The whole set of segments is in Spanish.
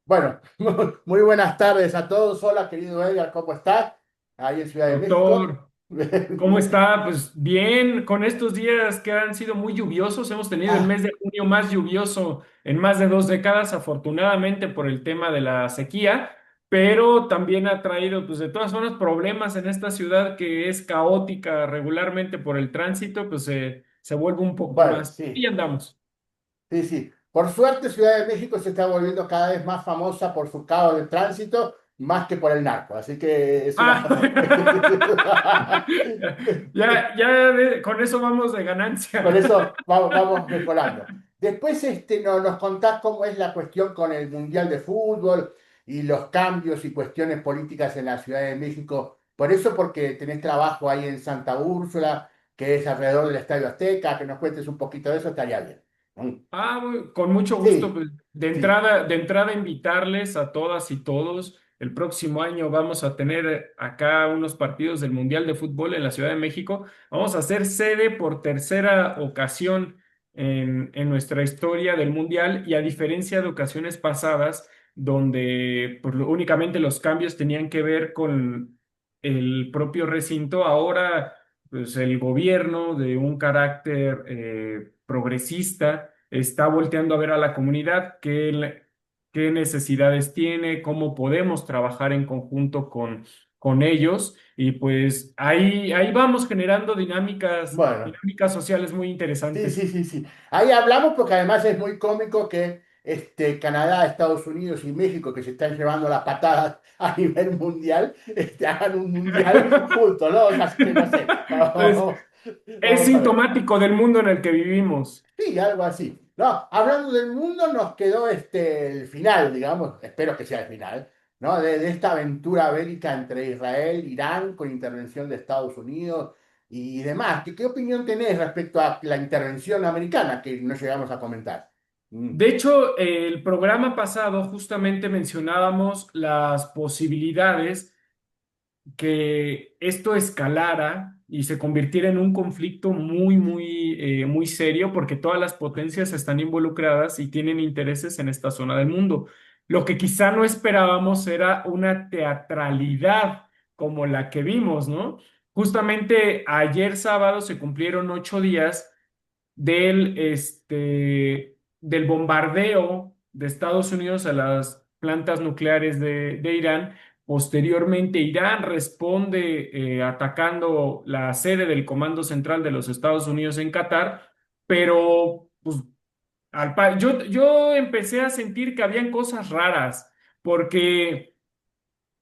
Bueno, muy buenas tardes a todos. Hola, querido Edgar, ¿cómo estás? Ahí en Ciudad de México. Doctor, ¿cómo está? Pues bien, con estos días que han sido muy lluviosos, hemos tenido el Ah, mes de junio más lluvioso en más de 2 décadas, afortunadamente por el tema de la sequía, pero también ha traído, pues de todas formas, problemas en esta ciudad que es caótica regularmente por el tránsito, pues se vuelve un poco bueno, más. Y sí, andamos. sí, sí. Por suerte, Ciudad de México se está volviendo cada vez más famosa por su caos de tránsito, más que por el narco. Así que es una... Ah, con eso vamos de Con ganancia. eso vamos mejorando. Después nos contás cómo es la cuestión con el Mundial de Fútbol y los cambios y cuestiones políticas en la Ciudad de México. Por eso, porque tenés trabajo ahí en Santa Úrsula, que es alrededor del Estadio Azteca, que nos cuentes un poquito de eso, estaría bien. Mm. Con mucho gusto. Sí, Pues, sí. de entrada invitarles a todas y todos. El próximo año vamos a tener acá unos partidos del Mundial de Fútbol en la Ciudad de México. Vamos a ser sede por tercera ocasión en nuestra historia del Mundial y a diferencia de ocasiones pasadas donde pues, únicamente los cambios tenían que ver con el propio recinto, ahora pues el gobierno de un carácter progresista está volteando a ver a la comunidad qué necesidades tiene, cómo podemos trabajar en conjunto con ellos y pues ahí vamos generando Bueno. dinámicas sociales muy Sí, sí, interesantes. sí, sí. Ahí hablamos porque además es muy cómico que Canadá, Estados Unidos y México, que se están llevando las patadas a nivel mundial, hagan un mundial juntos, ¿no? Así que no sé. Pues es Vamos a ver. sintomático del mundo en el que vivimos. Sí, algo así. No, hablando del mundo, nos quedó el final, digamos, espero que sea el final, ¿no? De esta aventura bélica entre Israel, Irán, con intervención de Estados Unidos y demás. ¿Qué opinión tenés respecto a la intervención americana que no llegamos a comentar? Mm. De hecho, el programa pasado justamente mencionábamos las posibilidades que esto escalara y se convirtiera en un conflicto muy serio porque todas las potencias están involucradas y tienen intereses en esta zona del mundo. Lo que quizá no esperábamos era una teatralidad como la que vimos, ¿no? Justamente ayer sábado se cumplieron 8 días del bombardeo de Estados Unidos a las plantas nucleares de Irán. Posteriormente, Irán responde atacando la sede del Comando Central de los Estados Unidos en Qatar, pero pues, yo empecé a sentir que habían cosas raras, porque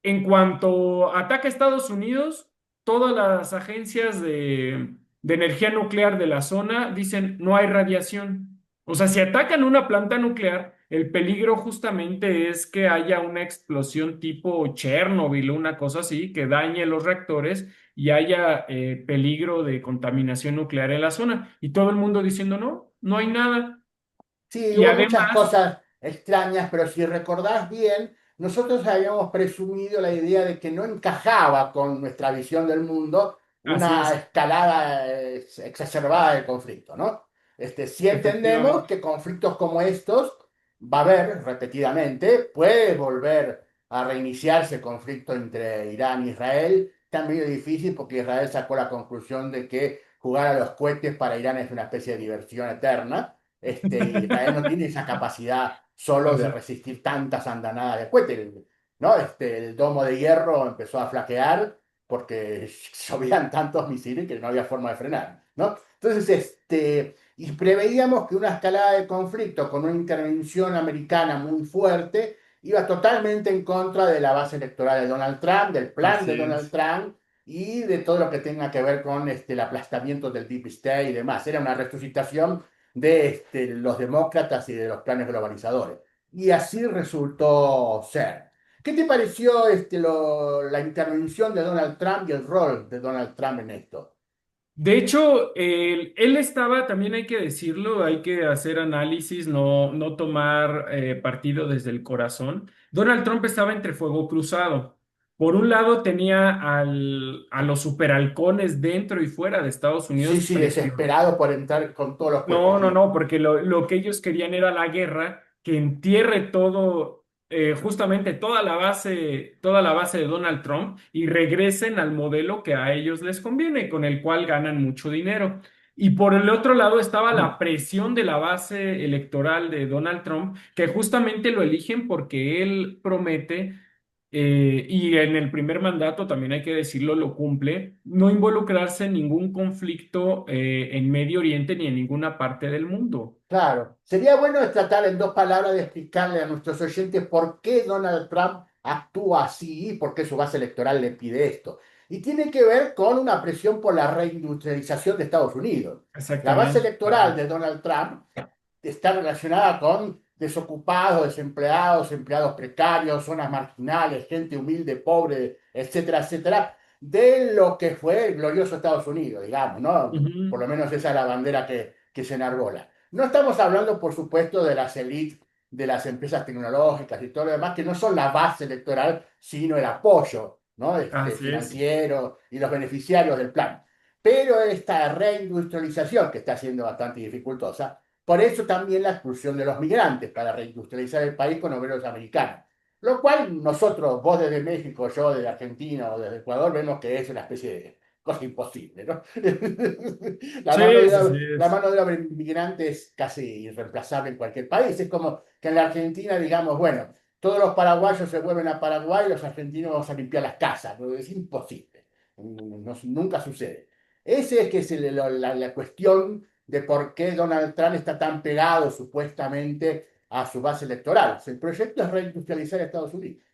en cuanto ataca a Estados Unidos, todas las agencias de energía nuclear de la zona dicen no hay radiación. O sea, si atacan una planta nuclear, el peligro justamente es que haya una explosión tipo Chernobyl o una cosa así que dañe los reactores y haya peligro de contaminación nuclear en la zona. Y todo el mundo diciendo no, no hay nada. Sí, Y hubo muchas además, cosas extrañas, pero si recordás bien, nosotros habíamos presumido la idea de que no encajaba con nuestra visión del mundo así una es, escalada exacerbada del conflicto, ¿no? Si entendemos efectivamente. que conflictos como estos va a haber repetidamente, puede volver a reiniciarse el conflicto entre Irán e Israel, está medio difícil porque Israel sacó la conclusión de que jugar a los cohetes para Irán es una especie de diversión eterna. Y Israel no tiene esa capacidad solo de Así. resistir tantas andanadas de cohetes, ¿no? El domo de hierro empezó a flaquear porque llovían tantos misiles que no había forma de frenar, ¿no? Entonces, y preveíamos que una escalada de conflicto con una intervención americana muy fuerte iba totalmente en contra de la base electoral de Donald Trump, del plan Así de Donald es. Trump y de todo lo que tenga que ver con el aplastamiento del Deep State y demás. Era una resucitación de los demócratas y de los planes globalizadores. Y así resultó ser. ¿Qué te pareció la intervención de Donald Trump y el rol de Donald Trump en esto? De hecho, él estaba, también hay que decirlo, hay que hacer análisis, no tomar partido desde el corazón. Donald Trump estaba entre fuego cruzado. Por un lado tenía a los superhalcones dentro y fuera de Estados Sí, Unidos sí, presionados. desesperado por entrar con todos los cohetes, sí. No, porque lo que ellos querían era la guerra, que entierre todo. justamente toda la base de Donald Trump y regresen al modelo que a ellos les conviene, con el cual ganan mucho dinero. Y por el otro lado estaba la presión de la base electoral de Donald Trump, que justamente lo eligen porque él promete, y en el primer mandato también hay que decirlo, lo cumple, no involucrarse en ningún conflicto en Medio Oriente ni en ninguna parte del mundo. Claro, sería bueno tratar en dos palabras de explicarle a nuestros oyentes por qué Donald Trump actúa así y por qué su base electoral le pide esto. Y tiene que ver con una presión por la reindustrialización de Estados Unidos. La base Exactamente. electoral de Donald Trump está relacionada con desocupados, desempleados, empleados precarios, zonas marginales, gente humilde, pobre, etcétera, etcétera, de lo que fue el glorioso Estados Unidos, digamos, ¿no? Por Ujú. lo menos esa es la bandera que se enarbola. No estamos hablando, por supuesto, de las élites de las empresas tecnológicas y todo lo demás, que no son la base electoral, sino el apoyo, ¿no? Así es. Financiero y los beneficiarios del plan. Pero esta reindustrialización, que está siendo bastante dificultosa, por eso también la expulsión de los migrantes, para reindustrializar el país con obreros americanos. Lo cual nosotros, vos desde México, yo desde Argentina o desde Ecuador, vemos que es una especie de cosa imposible, ¿no? Sí, sí, sí La es. mano de obra inmigrante es casi irreemplazable en cualquier país. Es como que en la Argentina digamos, bueno, todos los paraguayos se vuelven a Paraguay y los argentinos vamos a limpiar las casas. ¿No? Es imposible. Nunca sucede. Esa es que es la cuestión de por qué Donald Trump está tan pegado supuestamente a su base electoral. El proyecto es reindustrializar Estados Unidos.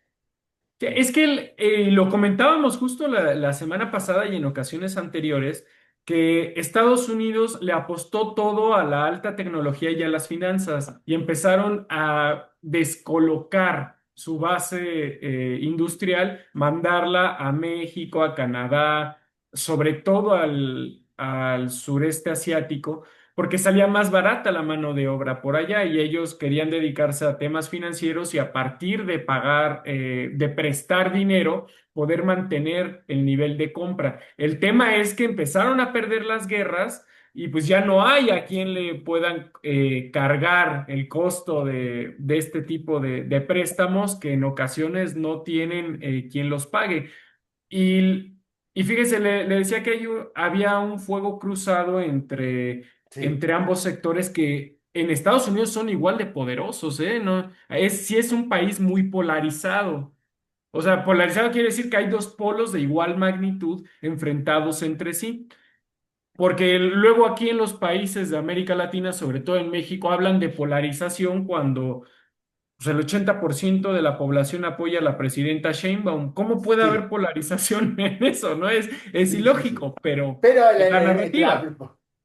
Es que lo comentábamos justo la semana pasada y en ocasiones anteriores, que Estados Unidos le apostó todo a la alta tecnología y a las finanzas y empezaron a descolocar su base industrial, mandarla a México, a Canadá, sobre todo al sureste asiático, porque salía más barata la mano de obra por allá y ellos querían dedicarse a temas financieros y a partir de pagar, de prestar dinero, poder mantener el nivel de compra. El tema es que empezaron a perder las guerras y pues ya no hay a quien le puedan cargar el costo de este tipo de préstamos que en ocasiones no tienen quien los pague. Y, y fíjese, le decía que había un fuego cruzado Sí, entre ambos sectores que en Estados Unidos son igual de poderosos, ¿eh? No, sí es un país muy polarizado. O sea, polarizado quiere decir que hay dos polos de igual magnitud enfrentados entre sí. Porque luego aquí en los países de América Latina, sobre todo en México, hablan de polarización cuando pues, el 80% de la población apoya a la presidenta Sheinbaum. ¿Cómo puede haber sí, polarización en eso? No es sí, sí, sí. ilógico, pero Pero es la narrativa.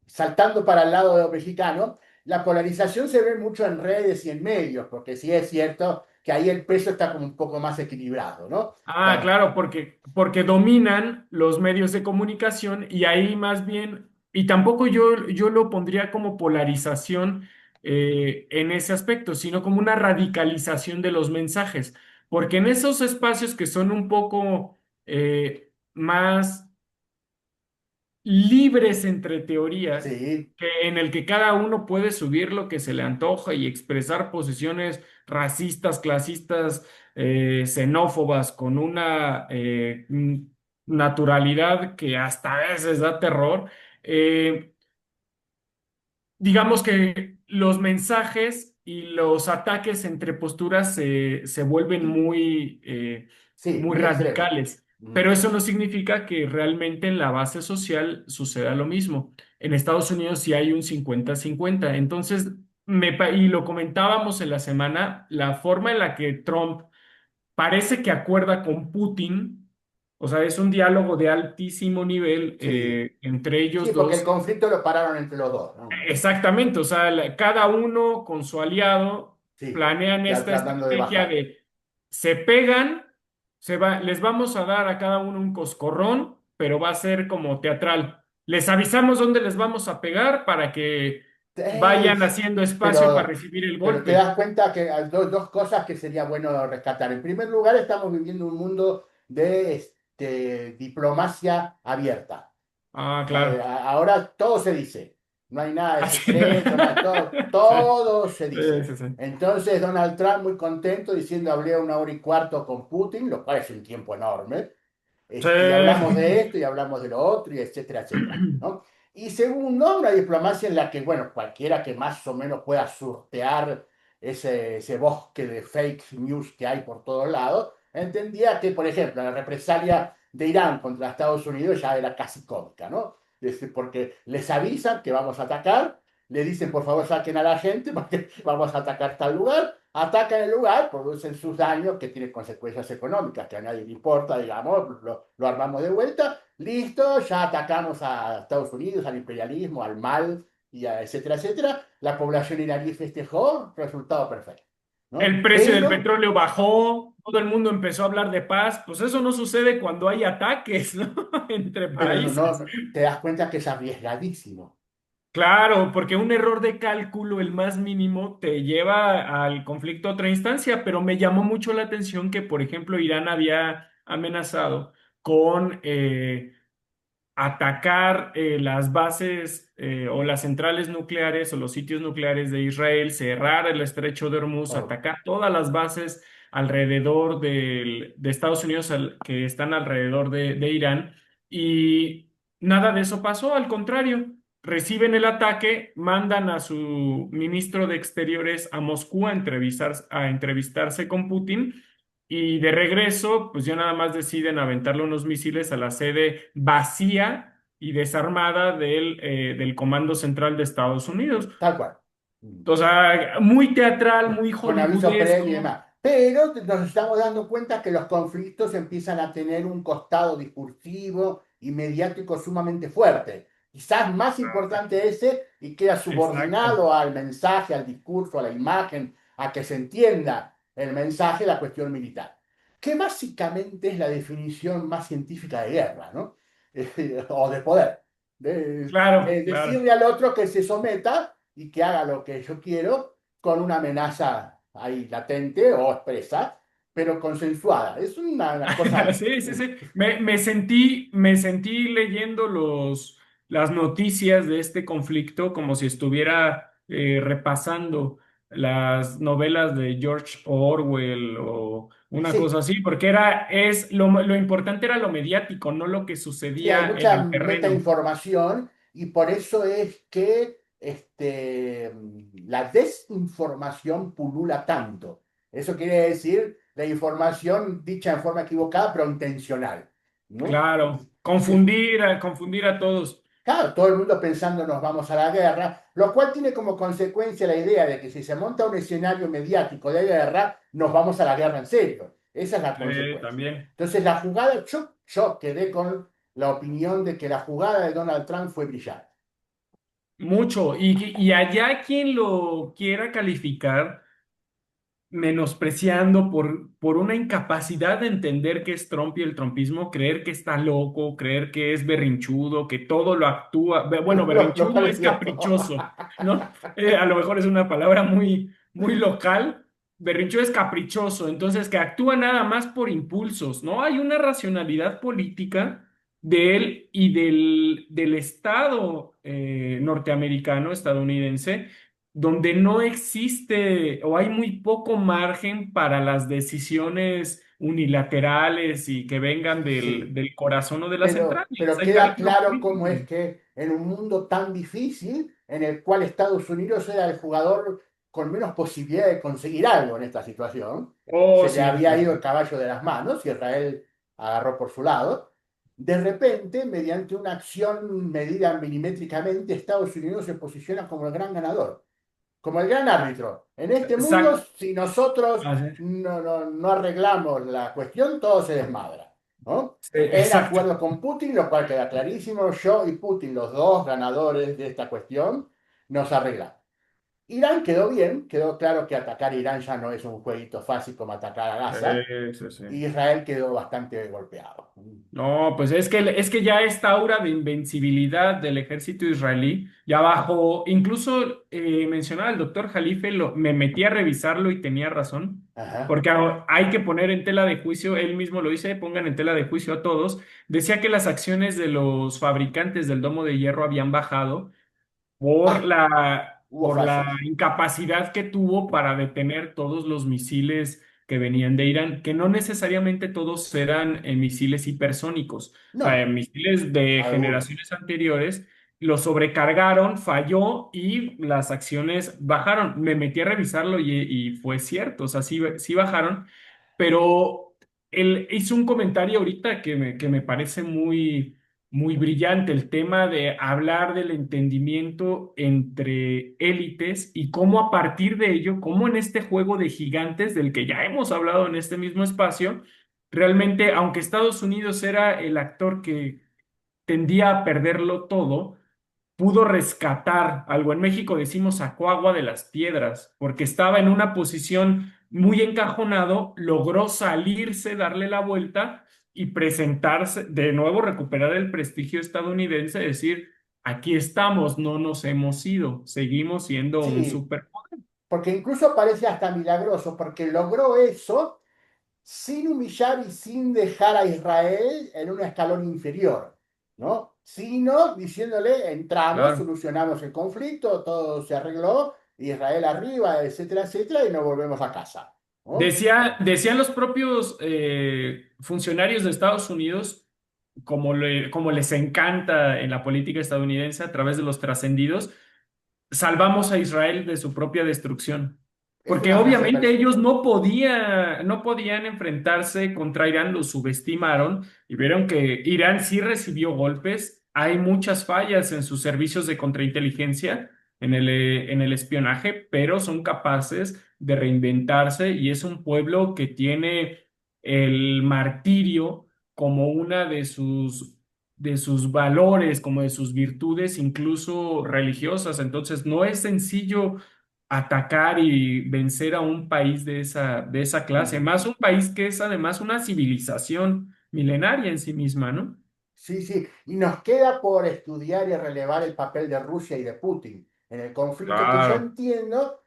saltando para el lado mexicano, la polarización se ve mucho en redes y en medios, porque sí es cierto que ahí el peso está como un poco más equilibrado, ¿no? Ah, Bueno, claro, porque dominan los medios de comunicación y ahí más bien, y tampoco yo lo pondría como polarización en ese aspecto, sino como una radicalización de los mensajes, porque en esos espacios que son un poco más libres entre teorías, sí, en el que cada uno puede subir lo que se le antoja y expresar posiciones racistas, clasistas, xenófobas, con una naturalidad que hasta a veces da terror. eh, digamos que los mensajes y los ataques entre posturas se vuelven sí, muy muy extremo. radicales, Mm, pero eso no significa que realmente en la base social suceda lo mismo. En Estados Unidos sí hay un 50-50. Entonces, y lo comentábamos en la semana, la forma en la que Trump parece que acuerda con Putin, o sea, es un diálogo de altísimo nivel sí, entre sí, ellos porque el dos. conflicto lo pararon entre los dos, ¿no? Exactamente, o sea, cada uno con su aliado Sí, planean esta tratando de estrategia bajar. de se pegan, les vamos a dar a cada uno un coscorrón, pero va a ser como teatral. Les avisamos dónde les vamos a pegar para que vayan Es- haciendo espacio para pero, recibir el pero te golpe. das cuenta que hay dos cosas que sería bueno rescatar. En primer lugar, estamos viviendo un mundo de diplomacia abierta. Ah, claro. Ahora todo se dice. no hay nada de Así. secreto, nada, todo, Sí, todo se sí, dice. sí, sí. Entonces Donald Trump muy contento diciendo hablé 1 hora y cuarto con Putin, lo cual es un tiempo enorme, y hablamos de Sí. esto y hablamos de lo otro, y etcétera, etcétera, ¿no? Y segundo, una diplomacia en la que, bueno, cualquiera que más o menos pueda sortear ese bosque de fake news que hay por todos lados, entendía que, por ejemplo, la represalia de Irán contra Estados Unidos ya era casi cómica, ¿no? Es decir, porque les avisan que vamos a atacar, le dicen por favor saquen a la gente porque vamos a atacar tal lugar, atacan el lugar, producen sus daños que tienen consecuencias económicas que a nadie le importa, digamos, lo armamos de vuelta, listo, ya atacamos a Estados Unidos, al imperialismo, al mal, etcétera, etcétera. La población iraní festejó, resultado perfecto, ¿no? El precio del Pero, petróleo bajó, todo el mundo empezó a hablar de paz. Pues eso no sucede cuando hay ataques, ¿no? Entre pero no, países. te das cuenta que es arriesgadísimo. Claro, porque un error de cálculo, el más mínimo, te lleva al conflicto a otra instancia, pero me llamó mucho la atención que, por ejemplo, Irán había amenazado con atacar las bases o las centrales nucleares o los sitios nucleares de Israel, cerrar el estrecho de Hormuz, Oh, atacar todas las bases alrededor de Estados Unidos que están alrededor de Irán. Y nada de eso pasó, al contrario. Reciben el ataque, mandan a su ministro de Exteriores a Moscú a entrevistarse con Putin y de regreso, pues ya nada más deciden aventarle unos misiles a la sede vacía y desarmada del Comando Central de Estados Unidos. tal cual. O sea, muy teatral, muy Con aviso previo y hollywoodesco. demás. Pero nos estamos dando cuenta que los conflictos empiezan a tener un costado discursivo y mediático sumamente fuerte. Quizás más importante ese y queda Exacto. subordinado al mensaje, al discurso, a la imagen, a que se entienda el mensaje, la cuestión militar. Que básicamente es la definición más científica de guerra, ¿no? O de poder. Claro, claro. Decirle al otro que se someta y que haga lo que yo quiero con una amenaza ahí latente o expresa, pero consensuada. Es una cosa. Sí, sí, sí. Me sentí leyendo las noticias de este conflicto como si estuviera repasando las novelas de George Orwell o una Sí, cosa así, porque lo importante era lo mediático, no lo que sí, hay sucedía en mucha el terreno. metainformación y por eso es que la desinformación pulula tanto. Eso quiere decir la información dicha en forma equivocada, pero intencional, ¿no? Claro, Es- confundir a todos. Claro, todo el mundo pensando nos vamos a la guerra, lo cual tiene como consecuencia la idea de que si se monta un escenario mediático de guerra, nos vamos a la guerra en serio. Esa es la Sí, consecuencia. también. Entonces, la jugada, yo quedé con la opinión de que la jugada de Donald Trump fue brillante. Mucho. Y allá quien lo quiera calificar menospreciando por una incapacidad de entender qué es Trump y el trumpismo, creer que está loco, creer que es berrinchudo, que todo lo actúa, bueno, Lo cual berrinchudo es es cierto. caprichoso, ¿no? A lo mejor es una palabra muy, muy local. Berrinchudo es caprichoso, entonces que actúa nada más por impulsos, ¿no? Hay una racionalidad política de él y del Estado norteamericano, estadounidense, donde no existe o hay muy poco margen para las decisiones unilaterales y que vengan del, Sí, del corazón o de las entrañas. pero Hay queda cálculo claro cómo es político. que en un mundo tan difícil, en el cual Estados Unidos era el jugador con menos posibilidad de conseguir algo en esta situación, Oh, se le sí, había sí, ido el sí. caballo de las manos y Israel agarró por su lado. De repente, mediante una acción medida milimétricamente, Estados Unidos se posiciona como el gran ganador, como el gran árbitro. En este mundo, Exacto. si nosotros no arreglamos la cuestión, todo se desmadra, ¿no? Sí, En exacto. acuerdo con Putin, lo cual queda clarísimo, yo y Putin, los dos ganadores de esta cuestión, nos arreglamos. Irán quedó bien, quedó claro que atacar a Irán ya no es un jueguito fácil como atacar a Gaza, Sí, sí, sí. y Israel quedó bastante golpeado. No, pues es que ya esta aura de invencibilidad del ejército israelí ya bajó. Incluso mencionaba el doctor Jalife, me metí a revisarlo y tenía razón, Ajá. porque hay que poner en tela de juicio, él mismo lo dice, pongan en tela de juicio a todos. Decía que las acciones de los fabricantes del domo de hierro habían bajado por Ah, la, hubo por la fallas. incapacidad que tuvo para detener todos los misiles que venían de Irán, que no necesariamente todos eran misiles hipersónicos, o sea, No, misiles de algunos. generaciones anteriores. Lo sobrecargaron, falló y las acciones bajaron. Me metí a revisarlo y fue cierto, o sea, sí, sí bajaron, pero él hizo un comentario ahorita que me parece muy brillante, el tema de hablar del entendimiento entre élites y cómo a partir de ello, cómo en este juego de gigantes del que ya hemos hablado en este mismo espacio, realmente, aunque Estados Unidos era el actor que tendía a perderlo todo, pudo rescatar algo. En México decimos sacó agua de las piedras, porque estaba en una posición muy encajonado, logró salirse, darle la vuelta y presentarse, de nuevo recuperar el prestigio estadounidense, decir, aquí estamos, no nos hemos ido, seguimos siendo un Sí, super. porque incluso parece hasta milagroso, porque logró eso sin humillar y sin dejar a Israel en un escalón inferior, ¿no? Sino diciéndole, entramos, Claro. solucionamos el conflicto, todo se arregló, Israel arriba, etcétera, etcétera, y nos volvemos a casa, ¿no? Decían los propios funcionarios de Estados Unidos, como les encanta en la política estadounidense a través de los trascendidos, salvamos a Israel de su propia destrucción. Es Porque una frase obviamente ellos perfecta. no podían enfrentarse contra Irán, lo subestimaron y vieron que Irán sí recibió golpes. Hay muchas fallas en sus servicios de contrainteligencia, en el espionaje, pero son capaces de reinventarse y es un pueblo que tiene el martirio como una de sus valores, como de sus virtudes, incluso religiosas. Entonces, no es sencillo atacar y vencer a un país de esa clase, Mm. más un país que es además una civilización milenaria en sí misma, ¿no? Sí, sí, y nos queda por estudiar y relevar el papel de Rusia y de Putin en el conflicto, que yo Claro, entiendo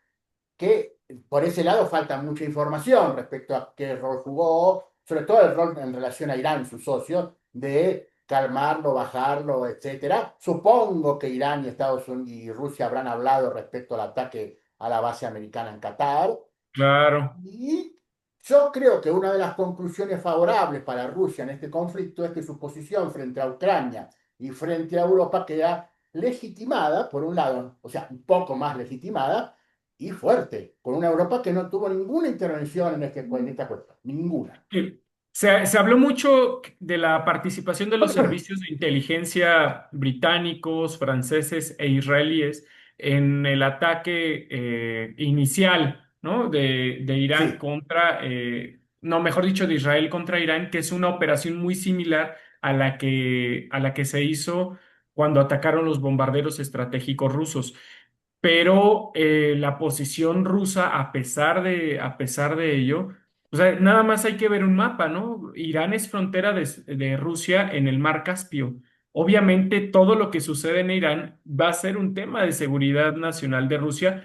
que por ese lado falta mucha información respecto a qué rol jugó, sobre todo el rol en relación a Irán, su socio, de calmarlo, bajarlo, etcétera. Supongo que Irán y Estados Unidos y Rusia habrán hablado respecto al ataque a la base americana en Qatar. claro, Y yo creo que una de las conclusiones favorables para Rusia en este conflicto es que su posición frente a Ucrania y frente a Europa queda legitimada, por un lado, o sea, un poco más legitimada y fuerte, con una Europa que no tuvo ninguna intervención en esta cuestión, ninguna. que se habló mucho de la participación de los servicios de inteligencia británicos, franceses e israelíes en el ataque inicial, ¿no? de Irán Sí, contra, no, mejor dicho, de Israel contra Irán, que es una operación muy similar a la que se hizo cuando atacaron los bombarderos estratégicos rusos. Pero la posición rusa, a pesar de ello, o sea, nada más hay que ver un mapa, ¿no? Irán es frontera de Rusia en el mar Caspio. Obviamente, todo lo que sucede en Irán va a ser un tema de seguridad nacional de Rusia,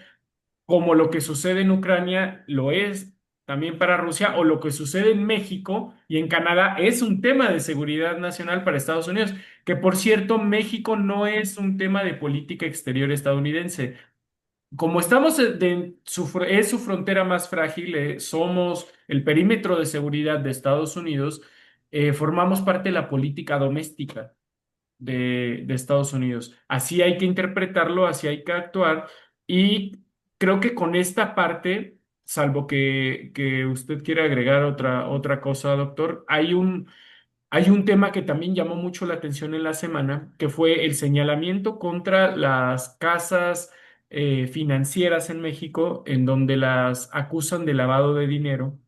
como lo que sucede en Ucrania lo es también para Rusia, o lo que sucede en México y en Canadá es un tema de seguridad nacional para Estados Unidos, que por cierto, México no es un tema de política exterior estadounidense. Como estamos es su frontera más frágil, somos el perímetro de seguridad de Estados Unidos, formamos parte de la política doméstica de Estados Unidos. Así hay que interpretarlo, así hay que actuar y creo que con esta parte, salvo que usted quiera agregar otra cosa, doctor, hay un tema que también llamó mucho la atención en la semana, que fue el señalamiento contra las casas financieras en México, en donde las acusan de lavado de dinero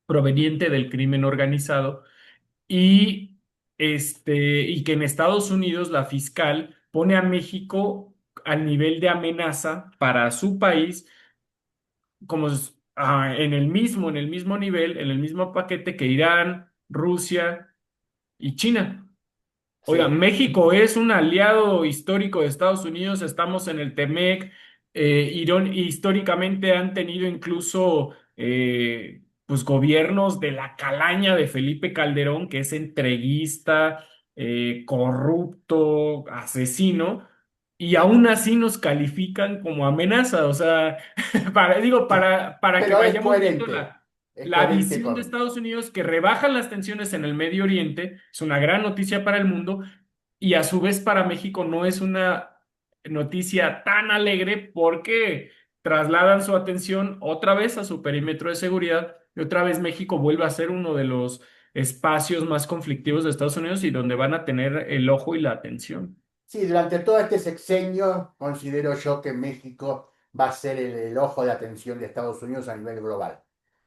proveniente del crimen organizado y que en Estados Unidos la fiscal pone a México al nivel de amenaza para su país como en el mismo nivel, en el mismo paquete que Irán, Rusia y China. Oiga, sí, México es un aliado histórico de Estados Unidos, estamos en el TEMEC, históricamente han tenido incluso pues gobiernos de la calaña de Felipe Calderón, que es entreguista, corrupto, asesino, y aún así nos califican como amenaza. O sea, para que Pero vayamos viendo es la coherente visión de con... Estados Unidos que rebajan las tensiones en el Medio Oriente, es una gran noticia para el mundo, y a su vez para México no es una noticia tan alegre porque trasladan su atención otra vez a su perímetro de seguridad y otra vez México vuelve a ser uno de los espacios más conflictivos de Estados Unidos y donde van a tener el ojo y la atención. Sí, durante todo este sexenio considero yo que México va a ser el ojo de atención de Estados Unidos a nivel global.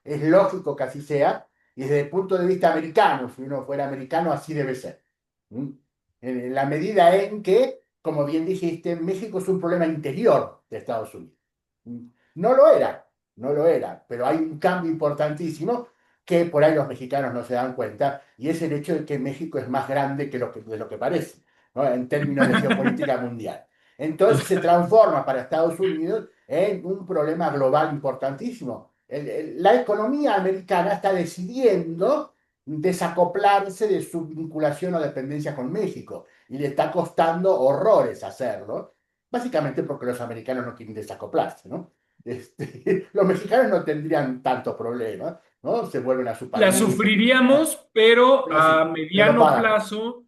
Es lógico que así sea, y desde el punto de vista americano, si uno fuera americano, así debe ser. ¿Mm? En la medida en que, como bien dijiste, México es un problema interior de Estados Unidos. ¿Mm? No lo era, no lo era, pero hay un cambio importantísimo que por ahí los mexicanos no se dan cuenta, y es el hecho de que México es más grande de lo que parece, ¿no? En términos de geopolítica mundial. Entonces se transforma para Estados Unidos en un problema global importantísimo. La economía americana está decidiendo desacoplarse de su vinculación o dependencia con México y le está costando horrores hacerlo, básicamente porque los americanos no quieren desacoplarse, ¿no? Los mexicanos no tendrían tanto problema, ¿no? Se vuelven a su La país, sufriríamos, pero pero a sí, te lo mediano pagan. plazo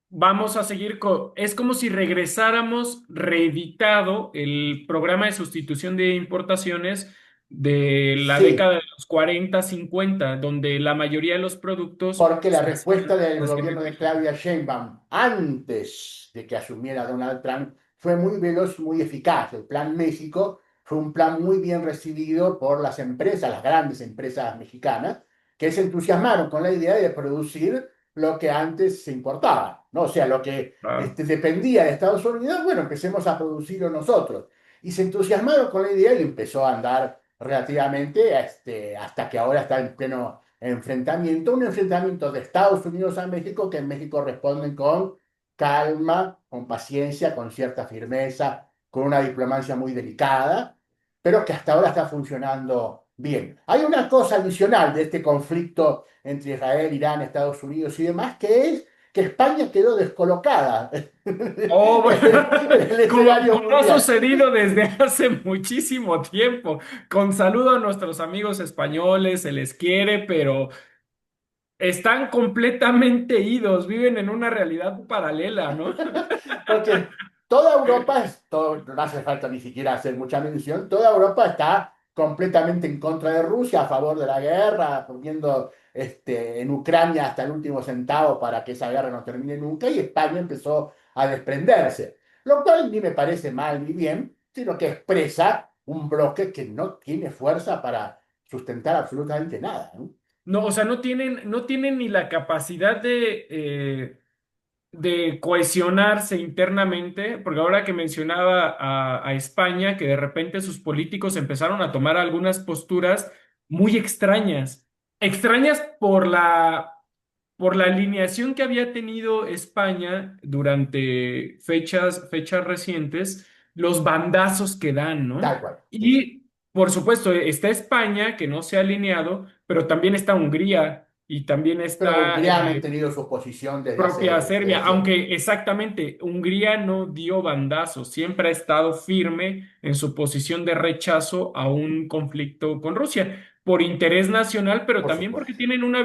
vamos a seguir con... Es como si regresáramos reeditado el programa de sustitución de importaciones de la Sí, década de los 40 50 donde la mayoría de los productos porque la se respuesta del hacían gobierno en de México. Claudia Sheinbaum antes de que asumiera Donald Trump fue muy veloz, muy eficaz. El Plan México fue un plan muy bien recibido por las empresas, las grandes empresas mexicanas, que se entusiasmaron con la idea de producir lo que antes se importaba, ¿no? O sea, lo que Claro. dependía de Estados Unidos, bueno, empecemos a producirlo nosotros. Y se entusiasmaron con la idea y empezó a andar relativamente hasta que ahora está en pleno enfrentamiento, un enfrentamiento de Estados Unidos a México que en México responden con calma, con paciencia, con cierta firmeza, con una diplomacia muy delicada, pero que hasta ahora está funcionando bien. Hay una cosa adicional de este conflicto entre Israel, Irán, Estados Unidos y demás, que es que España quedó descolocada Oh, bueno, en el escenario como ha mundial. sucedido desde hace muchísimo tiempo. Con saludo a nuestros amigos españoles, se les quiere, pero están completamente idos, viven en una realidad paralela, ¿no? Porque toda Europa, no hace falta ni siquiera hacer mucha mención, toda Europa está completamente en contra de Rusia, a favor de la guerra, poniendo en Ucrania hasta el último centavo para que esa guerra no termine nunca, y España empezó a desprenderse, lo cual ni me parece mal ni bien, sino que expresa un bloque que no tiene fuerza para sustentar absolutamente nada, ¿no? No, o sea, no tienen ni la capacidad de cohesionarse internamente, porque ahora que mencionaba a España, que de repente sus políticos empezaron a tomar algunas posturas muy extrañas, extrañas por la alineación que había tenido España durante fechas recientes, los bandazos que dan, ¿no? Tal cual, sí. Y por supuesto, está España, que no se ha alineado, pero también está Hungría y también Pero está Hungría ha mantenido su posición desde propia desde Serbia, siempre. aunque exactamente Hungría no dio bandazo, siempre ha estado firme en su posición de rechazo a un conflicto con Rusia, por interés nacional, pero Por también porque supuesto. tienen una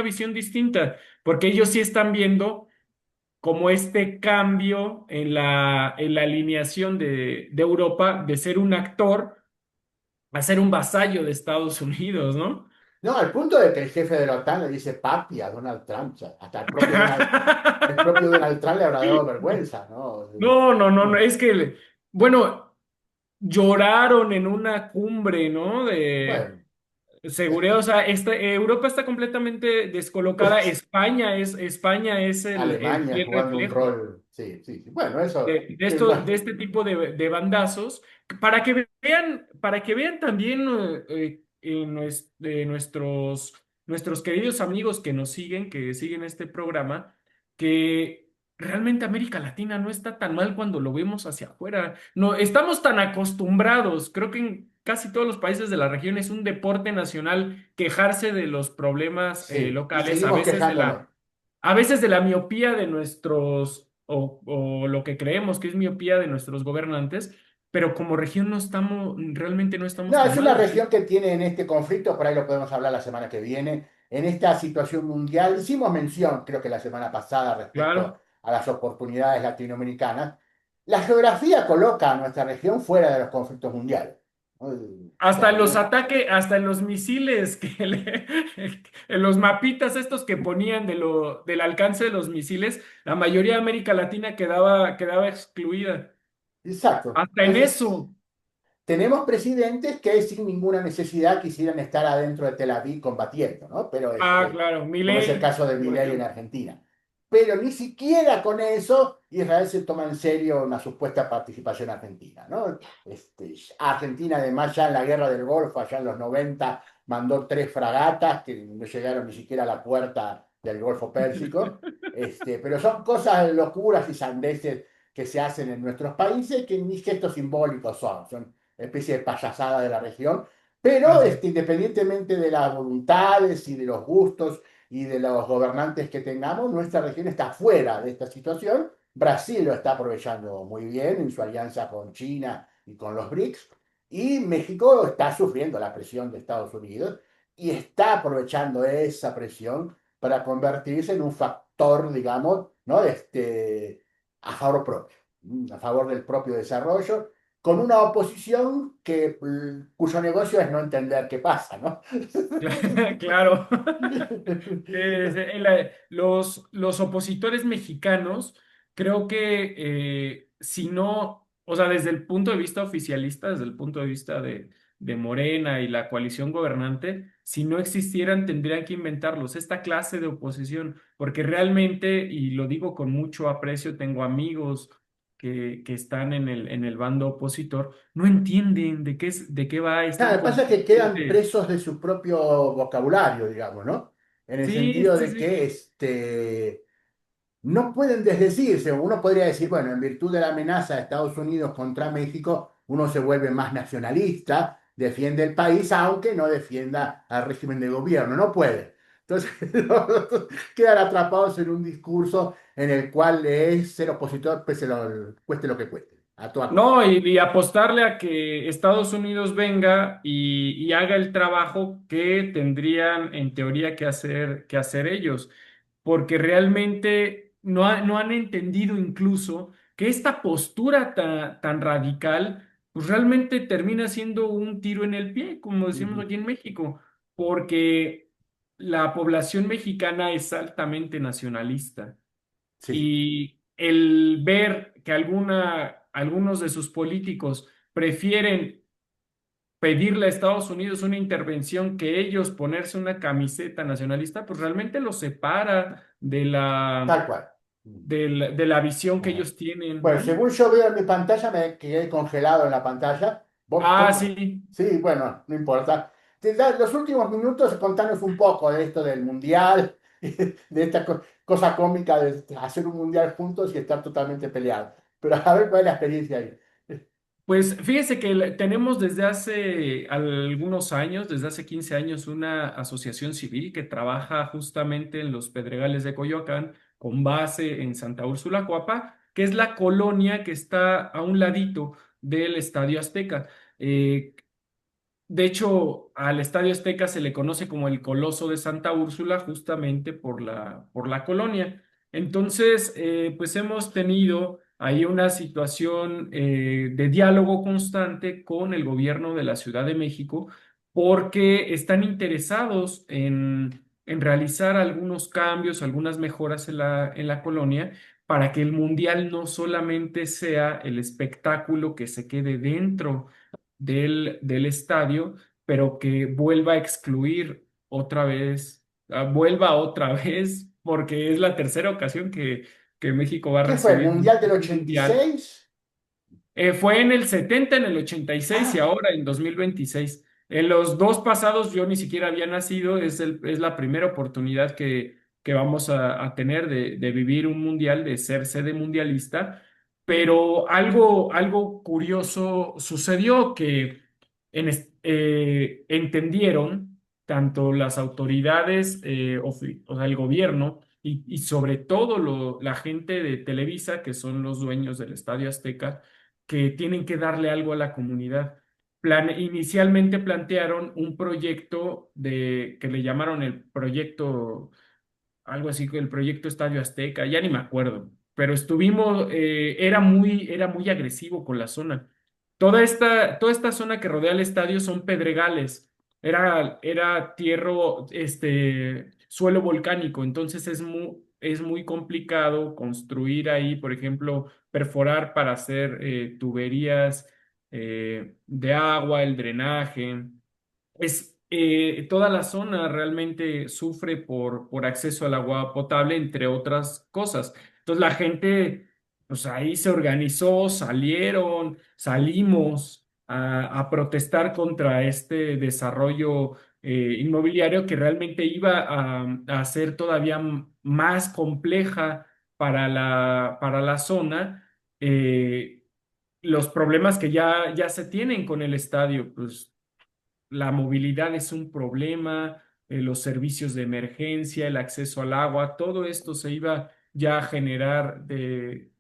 visión distinta, porque ellos sí están viendo como este cambio en la alineación de Europa de ser un actor a ser un vasallo de Estados Unidos, ¿no? No, al punto de que el jefe de la OTAN le dice papi a Donald Trump. O sea, hasta el propio Donald Trump le habrá dado vergüenza, ¿no? No, no, no, no, es que, bueno, lloraron en una cumbre, ¿no? De Bueno, seguridad, o sea, Europa está completamente descolocada, España es el Alemania fiel jugando un reflejo rol, sí, sí, sí. Bueno, eso es esto, más, de este tipo de bandazos, para que vean también nuestros queridos amigos que siguen este programa, que realmente América Latina no está tan mal cuando lo vemos hacia afuera. No, estamos tan acostumbrados, creo que en casi todos los países de la región es un deporte nacional quejarse de los problemas sí, y locales, seguimos quejándonos. a veces de la miopía de nuestros o lo que creemos que es miopía de nuestros gobernantes, pero como región no estamos, realmente no estamos No, tan es una mal. ¿Sí? región que tiene en este conflicto, por ahí lo podemos hablar la semana que viene, en esta situación mundial. Hicimos mención, creo que la semana pasada, respecto Claro. a las oportunidades latinoamericanas. La geografía coloca a nuestra región fuera de los conflictos mundiales, ¿no? O Hasta sea, en los ataques, hasta en los misiles, en los mapitas estos que ponían del alcance de los misiles, la mayoría de América Latina quedaba excluida. exacto. Hasta en Entonces, eso. tenemos presidentes que sin ninguna necesidad quisieran estar adentro de Tel Aviv combatiendo, ¿no? Pero Ah, claro, como es el Milei, caso de por Milei en ejemplo. Argentina. Pero ni siquiera con eso Israel se toma en serio una supuesta participación argentina, ¿no? Argentina además ya en la guerra del Golfo, allá en los 90 mandó 3 fragatas que no llegaron ni siquiera a la puerta del Golfo Pérsico. Pero son cosas, locuras y sandeces que se hacen en nuestros países que ni gestos simbólicos son especie de payasada de la región, pero Así. independientemente de las voluntades y de los gustos y de los gobernantes que tengamos, nuestra región está fuera de esta situación. Brasil lo está aprovechando muy bien en su alianza con China y con los BRICS, y México está sufriendo la presión de Estados Unidos y está aprovechando esa presión para convertirse en un factor, digamos, ¿no? A favor propio, a favor del propio desarrollo, con una oposición cuyo negocio es no entender qué pasa, ¿no? Claro. Los opositores mexicanos, creo que si no, o sea, desde el punto de vista oficialista, desde el punto de vista de Morena y la coalición gobernante, si no existieran, tendrían que inventarlos, esta clase de oposición, porque realmente, y lo digo con mucho aprecio, tengo amigos que están en el bando opositor, no entienden de qué va, Claro, están lo que pasa es que quedan completamente... presos de su propio vocabulario, digamos, ¿no? En el Sí, sentido sí, de sí. que no pueden desdecirse. Uno podría decir, bueno, en virtud de la amenaza de Estados Unidos contra México, uno se vuelve más nacionalista, defiende el país, aunque no defienda al régimen de gobierno. No puede. Entonces, quedan atrapados en un discurso en el cual es ser opositor, cueste lo que cueste, a toda costa. No, y apostarle a que Estados Unidos venga y haga el trabajo que tendrían en teoría que hacer ellos, porque realmente no han entendido incluso que esta postura tan radical, pues realmente termina siendo un tiro en el pie, como decimos Ujú. aquí en México, porque la población mexicana es altamente nacionalista. Sí, Y el ver que algunos de sus políticos prefieren pedirle a Estados Unidos una intervención que ellos ponerse una camiseta nacionalista, pues realmente los separa tal cual. de la visión que Ajá. ellos tienen, Bueno, ¿no? según yo veo en mi pantalla, me quedé congelado en la pantalla. Vos, Ah, sí. sí, bueno, no importa. Los últimos minutos, contanos un poco de esto del mundial, de esta cosa cómica de hacer un mundial juntos y estar totalmente peleados. Pero a ver cuál es la experiencia ahí. Pues fíjese que tenemos desde hace algunos años, desde hace 15 años, una asociación civil que trabaja justamente en los Pedregales de Coyoacán, con base en Santa Úrsula Coapa, que es la colonia que está a un ladito del Estadio Azteca. Eh, de hecho, al Estadio Azteca se le conoce como el Coloso de Santa Úrsula justamente por la colonia. Entonces, pues hemos tenido ahí una situación de diálogo constante con el gobierno de la Ciudad de México porque están interesados en realizar algunos cambios, algunas mejoras en la colonia para que el mundial no solamente sea el espectáculo que se quede dentro del estadio, pero que vuelva a excluir otra vez, vuelva otra vez, porque es la tercera ocasión que México va a ¿Qué fue el recibir mundial del un mundial. 86? Fue en el 70, en el 86 y Ah, ahora en 2026. En los dos pasados yo ni siquiera había nacido, es la primera oportunidad que vamos a tener de vivir un mundial, de ser sede mundialista, pero algo curioso sucedió que entendieron tanto las autoridades, o sea, el gobierno y sobre todo la gente de Televisa, que son los dueños del Estadio Azteca, que tienen que darle algo a la comunidad. Inicialmente plantearon un proyecto que le llamaron el proyecto, algo así que el proyecto Estadio Azteca, ya ni me acuerdo, pero estuvimos, era muy agresivo con la zona. Toda esta zona que rodea el estadio son pedregales, era tierra, suelo volcánico, entonces es muy complicado construir ahí, por ejemplo, perforar para hacer tuberías de agua, el drenaje. Toda la zona realmente sufre por acceso al agua potable, entre otras cosas. Entonces la gente, pues ahí se organizó, salimos a protestar contra este desarrollo inmobiliario que realmente iba a hacer todavía más compleja para la zona. eh, los problemas que ya se tienen con el estadio, pues la movilidad es un problema, los servicios de emergencia, el acceso al agua, todo esto se iba ya a generar de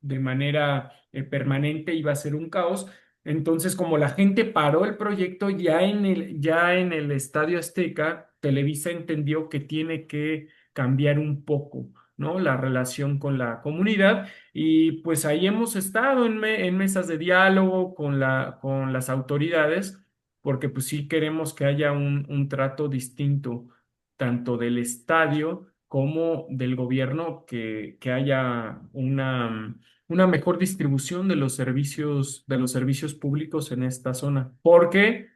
manera permanente, iba a ser un caos. Entonces, como la gente paró el proyecto ya en el Estadio Azteca, Televisa entendió que tiene que cambiar un poco, ¿no? La relación con la comunidad. Y pues ahí hemos estado en mesas de diálogo con las autoridades porque pues sí queremos que haya un trato distinto, tanto del estadio como del gobierno, que haya una mejor distribución de los servicios públicos en esta zona. ¿Por qué?